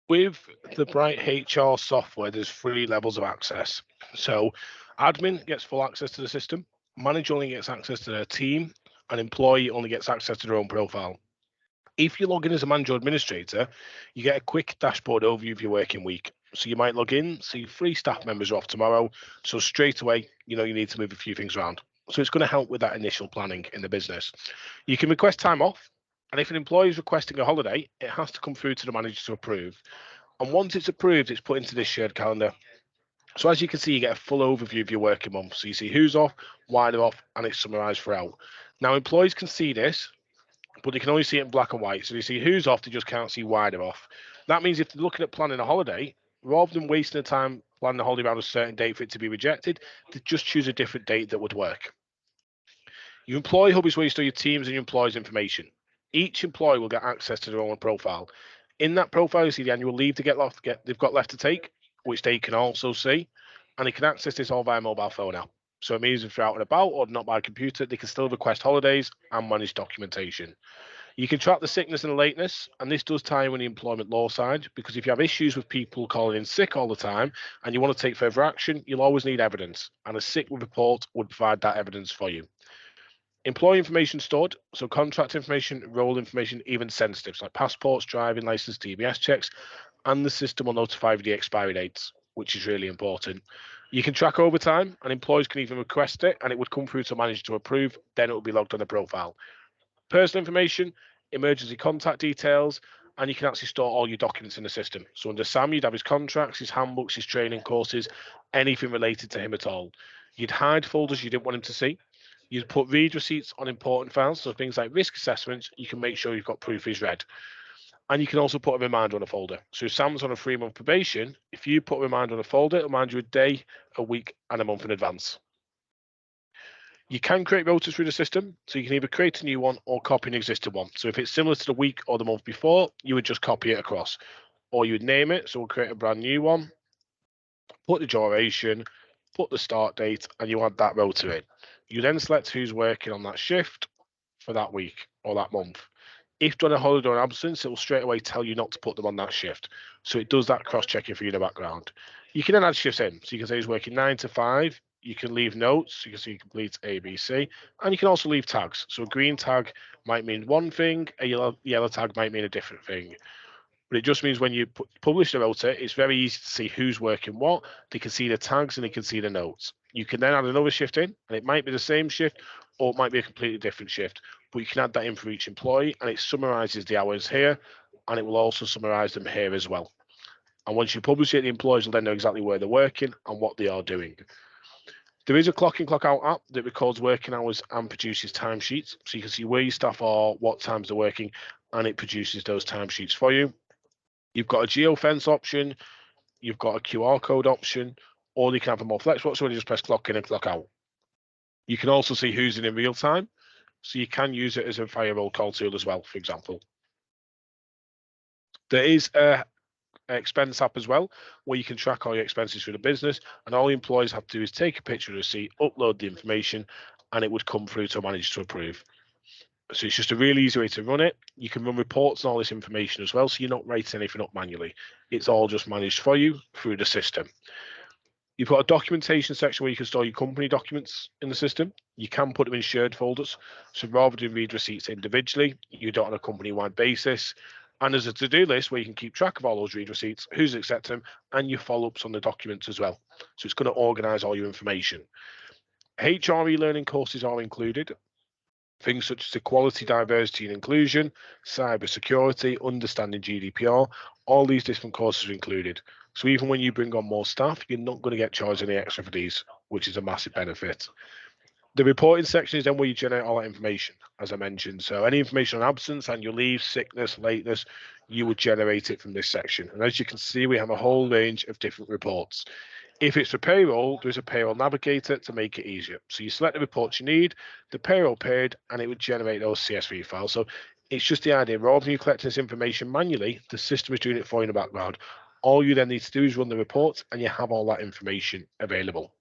With the Bright HR software, there's three levels of access. So, admin gets full access to the system, manager only gets access to their team, and employee only gets access to their own profile. If you log in as a manager or administrator, you get a quick dashboard overview of your working week. So you might log in, see three staff members are off tomorrow. So straight away, you know you need to move a few things around. So it's going to help with that initial planning in the business. You can request time off. And if an employee is requesting a holiday, it has to come through to the manager to approve. And once it's approved, it's put into this shared calendar. So as you can see, you get a full overview of your working month. So you see who's off, why they're off, and it's summarized throughout. Now, employees can see this, but they can only see it in black and white. So you see who's off, they just can't see why they're off. That means if they're looking at planning a holiday, rather than wasting the time planning a holiday around a certain date for it to be rejected, they just choose a different date that would work. Your employee hub is where you store your teams and your employees' information. Each employee will get access to their own profile. In that profile, you see the annual leave they've got left to take, which they can also see, and they can access this all via mobile phone app. So it means if they're out and about or not by computer, they can still request holidays and manage documentation. You can track the sickness and lateness, and this does tie in with the employment law side, because if you have issues with people calling in sick all the time and you want to take further action, you'll always need evidence, and a sick report would provide that evidence for you. Employee information stored, so contract information, role information, even sensitives like passports, driving license, DBS checks, and the system will notify you the expiry dates, which is really important. You can track overtime, and employees can even request it, and it would come through to manager to approve. Then it will be logged on the profile. Personal information, emergency contact details, and you can actually store all your documents in the system. So under Sam, you'd have his contracts, his handbooks, his training courses, anything related to him at all. You'd hide folders you didn't want him to see. You'd put read receipts on important files, so things like risk assessments, you can make sure you've got proof he's read. And you can also put a reminder on a folder. So if Sam's on a 3-month probation, if you put a reminder on a folder, it'll remind you a day, a week, and a month in advance. You can create rotas through the system, so you can either create a new one or copy an existing one. So if it's similar to the week or the month before, you would just copy it across, or you would name it. So we'll create a brand new one, put the duration, put the start date, and you add that rota in. You then select who's working on that shift for that week or that month. If done a holiday or an absence, it will straight away tell you not to put them on that shift. So it does that cross-checking for you in the background. You can then add shifts in. So you can say he's working 9 to 5. You can leave notes. You can see he completes A, B, C. And you can also leave tags. So a green tag might mean one thing, a yellow tag might mean a different thing. But it just means when you publish the rota, it's very easy to see who's working what. They can see the tags and they can see the notes. You can then add another shift in, and it might be the same shift or it might be a completely different shift. But you can add that in for each employee, and it summarizes the hours here, and it will also summarize them here as well. And once you publish it, the employees will then know exactly where they're working and what they are doing. There is a clock in, clock out app that records working hours and produces timesheets. So you can see where your staff are, what times they're working, and it produces those timesheets for you. You've got a geofence option, you've got a QR code option, or you can have a more flexible, so you just press clock in and clock out. You can also see who's in real time, so you can use it as a fire roll call tool as well, for example. There is a expense app as well, where you can track all your expenses through the business, and all the employees have to do is take a picture of the receipt, upload the information, and it would come through to a manager to approve. So it's just a really easy way to run it. You can run reports and all this information as well, so you're not writing anything up manually. It's all just managed for you through the system. You've got a documentation section where you can store your company documents in the system. You can put them in shared folders. So rather than read receipts individually, you do it on a company-wide basis. And there's a to-do list where you can keep track of all those read receipts, who's accepted them, and your follow-ups on the documents as well. So it's going to organize all your information. HR e-learning courses are included. Things such as equality, diversity and inclusion, cyber security, understanding GDPR, all these different courses are included. So even when you bring on more staff, you're not going to get charged any extra for these, which is a massive benefit. The reporting section is then where you generate all that information, as I mentioned. So any information on absence, annual leave, sickness, lateness, you would generate it from this section. And as you can see, we have a whole range of different reports. If it's for payroll, there's a payroll navigator to make it easier. So you select the reports you need, the payroll period, and it would generate those CSV files. So it's just the idea, rather than you collecting this information manually, the system is doing it for you in the background. All you then need to do is run the reports and you have all that information available.